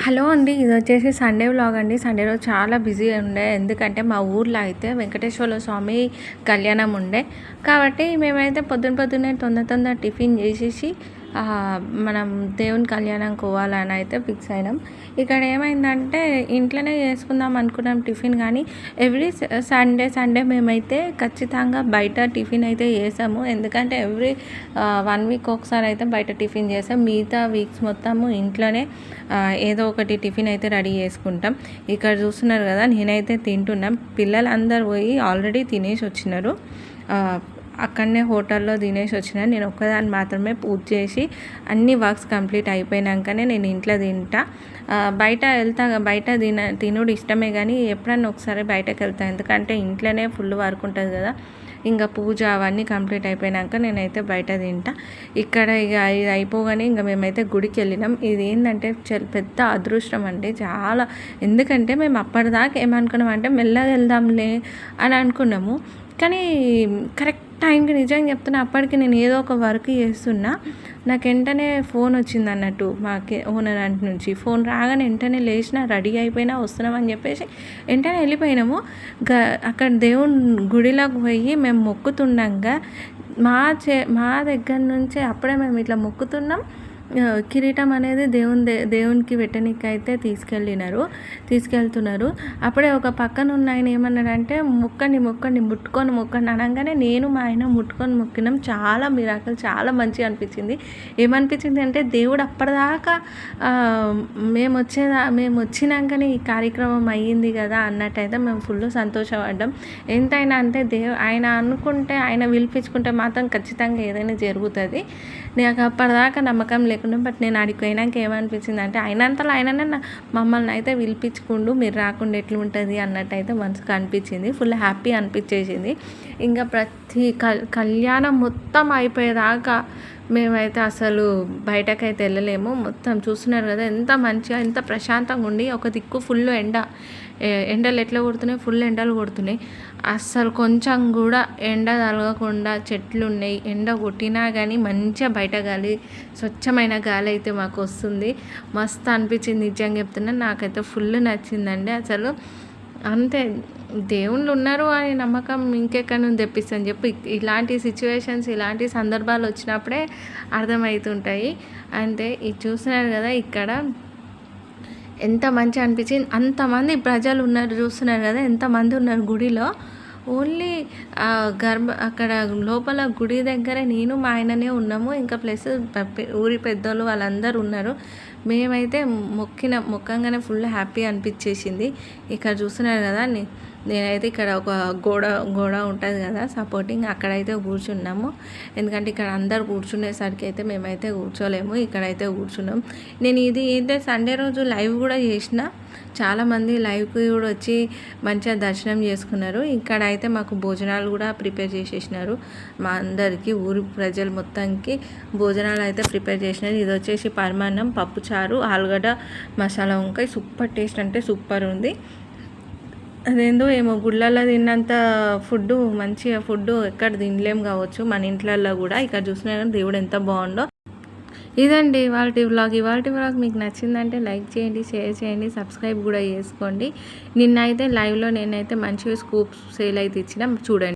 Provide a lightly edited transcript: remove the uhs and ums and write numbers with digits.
Hello అండి. ఇది వచ్చేసి సండే వ్లాగ్ అండి. సండే రోజు చాలా బిజీ ఉండే. ఎందుకంటే మా ఊర్లో అయితే వెంకటేశ్వర స్వామి కళ్యాణం ఉండే. కాబట్టి మేమైతే పొద్దున్నే తొందర టిఫిన్ చేసేసి మనం దేవుని కళ్యాణం పోవాలని అయితే ఫిక్స్ అయినాం. ఇక్కడ ఏమైందంటే ఇంట్లోనే చేసుకుందాం అనుకున్నాం టిఫిన్, కానీ ఎవ్రీ సండే మేమైతే ఖచ్చితంగా బయట టిఫిన్ అయితే చేసాము. ఎందుకంటే ఎవ్రీ 1 వీక్ ఒకసారి అయితే బయట టిఫిన్ చేసాం. మిగతా వీక్స్ మొత్తము ఇంట్లోనే ఏదో ఒకటి టిఫిన్ అయితే రెడీ చేసుకుంటాం. ఇక్కడ చూస్తున్నారు కదా, నేనైతే తింటున్నాం. పిల్లలందరూ పోయి ఆల్రెడీ తినేసి వచ్చినారు. అక్కడనే హోటల్లో తినేసి వచ్చిన. నేను ఒక్కదాన్ని మాత్రమే పూజ చేసి అన్ని వర్క్స్ కంప్లీట్ అయిపోయినాకనే నేను ఇంట్లో తింటా. బయట తినుడు ఇష్టమే, కానీ ఎప్పుడన్నా ఒకసారి బయటకు వెళ్తా. ఎందుకంటే ఇంట్లోనే ఫుల్ వర్క్ ఉంటుంది కదా. ఇంకా పూజ అవన్నీ కంప్లీట్ అయిపోయినాక నేనైతే బయట తింటా. ఇక్కడ ఇక ఇది అయిపోగానే ఇంకా మేమైతే గుడికి వెళ్ళినాం. ఇది ఏంటంటే పెద్ద అదృష్టం అండి చాలా. ఎందుకంటే మేము అప్పటిదాకా ఏమనుకున్నాం అంటే మెల్లగా వెళ్దాంలే అని అనుకున్నాము. కానీ కరెక్ట్ టైంకి నిజంగా చెప్తున్నా, అప్పటికి నేను ఏదో ఒక వర్క్ చేస్తున్నా. నాకు వెంటనే ఫోన్ వచ్చింది అన్నట్టు మా ఓనర్ అంటి నుంచి. ఫోన్ రాగానే వెంటనే లేచిన, రెడీ అయిపోయినా, వస్తున్నామని చెప్పేసి వెంటనే వెళ్ళిపోయినాము. అక్కడ దేవుని గుడిలోకి పోయి మేము మొక్కుతుండగా మా దగ్గర నుంచే అప్పుడే మేము ఇట్లా మొక్కుతున్నాం. కిరీటం అనేది దేవునికి పెట్టడానికి అయితే తీసుకెళ్తున్నారు. అప్పుడే ఒక పక్కన ఉన్న ఆయన ఏమన్నాడంటే మొక్కండి ముట్టుకొని అనగానే నేను మా ఆయన ముట్టుకొని మొక్కినాం. చాలా మిరాకిల్, చాలా మంచిగా అనిపించింది. ఏమనిపించింది అంటే దేవుడు అప్పటిదాకా మేము వచ్చినాకనే ఈ కార్యక్రమం అయ్యింది కదా అన్నట్టయితే మేము ఫుల్ సంతోషపడ్డాం. ఎంతైనా అంటే ఆయన అనుకుంటే, ఆయన పిలిపించుకుంటే మాత్రం ఖచ్చితంగా ఏదైనా జరుగుతుంది. నాకు అప్పటిదాకా నమ్మకం లేకుండా, బట్ నేను అడిగిపోయినాక ఏమనిపించింది అంటే ఆయనంతలో ఆయననే మమ్మల్ని అయితే పిలిపించుకుండు, మీరు రాకుండా ఎట్లుంటుంది అన్నట్టు అయితే మనసుకు అనిపించింది. ఫుల్ హ్యాపీ అనిపించేసింది. ఇంకా ప్రతి కళ్యాణం మొత్తం అయిపోయేదాకా మేమైతే అసలు బయటకైతే వెళ్ళలేము. మొత్తం చూస్తున్నారు కదా ఎంత మంచిగా, ఎంత ప్రశాంతంగా ఉండి. ఒక దిక్కు ఫుల్ ఎండలు ఎట్లా కొడుతున్నాయి, ఫుల్ ఎండలు కొడుతున్నాయి. అస్సలు కొంచెం కూడా ఎండ తగలకుండా చెట్లు ఉన్నాయి. ఎండ కొట్టినా కానీ మంచిగా బయట గాలి, స్వచ్ఛమైన గాలి అయితే మాకు వస్తుంది. మస్తు అనిపించింది నిజంగా చెప్తున్నా. నాకైతే ఫుల్ నచ్చిందండి. అసలు అంతే, దేవుళ్ళు ఉన్నారు అనే నమ్మకం ఇంకెక్కడి నుంచి తెప్పిస్తాను చెప్పి. ఇలాంటి సిచ్యువేషన్స్, ఇలాంటి సందర్భాలు వచ్చినప్పుడే అర్థమవుతుంటాయి. అంటే ఇది చూస్తున్నారు కదా, ఇక్కడ ఎంత మంచిగా అనిపించింది. అంతమంది ప్రజలు ఉన్నారు, చూస్తున్నారు కదా ఎంతమంది ఉన్నారు గుడిలో. ఓన్లీ అక్కడ లోపల గుడి దగ్గరే నేను మా ఆయననే ఉన్నాము. ఇంకా ప్లస్ ఊరి పెద్దోళ్ళు వాళ్ళందరూ ఉన్నారు. మేమైతే మొక్కంగానే ఫుల్ హ్యాపీ అనిపించేసింది. ఇక్కడ చూస్తున్నారు కదా, నేనైతే ఇక్కడ ఒక గోడ ఉంటుంది కదా సపోర్టింగ్, అక్కడైతే కూర్చున్నాము. ఎందుకంటే ఇక్కడ అందరు కూర్చునేసరికి అయితే మేమైతే కూర్చోలేము, ఇక్కడైతే కూర్చున్నాం. నేను ఇది అయితే సండే రోజు లైవ్ కూడా చేసిన. చాలామంది లైవ్కి కూడా వచ్చి మంచిగా దర్శనం చేసుకున్నారు. ఇక్కడ అయితే మాకు భోజనాలు కూడా ప్రిపేర్ చేసేసినారు. మా అందరికీ, ఊరి ప్రజలు మొత్తానికి భోజనాలు అయితే ప్రిపేర్ చేసినారు. ఇది వచ్చేసి పరమాన్నం, పప్పుచారు, ఆలుగడ్డ, మసాలా వంకాయ. సూపర్ టేస్ట్ అంటే సూపర్ ఉంది. అదేందో ఏమో గుళ్ళల్లో తిన్నంత మంచిగా ఫుడ్ ఎక్కడ తినలేం కావచ్చు మన ఇంట్లల్లో కూడా. ఇక్కడ చూసినా కానీ దేవుడు ఎంత బాగుండో. ఇదండి ఇవాల్టి వ్లాగ్. మీకు నచ్చిందంటే లైక్ చేయండి, షేర్ చేయండి, సబ్స్క్రైబ్ కూడా చేసుకోండి. నిన్న అయితే లైవ్లో నేనైతే మంచిగా స్కూప్ సేల్ అయితే ఇచ్చిన, చూడండి.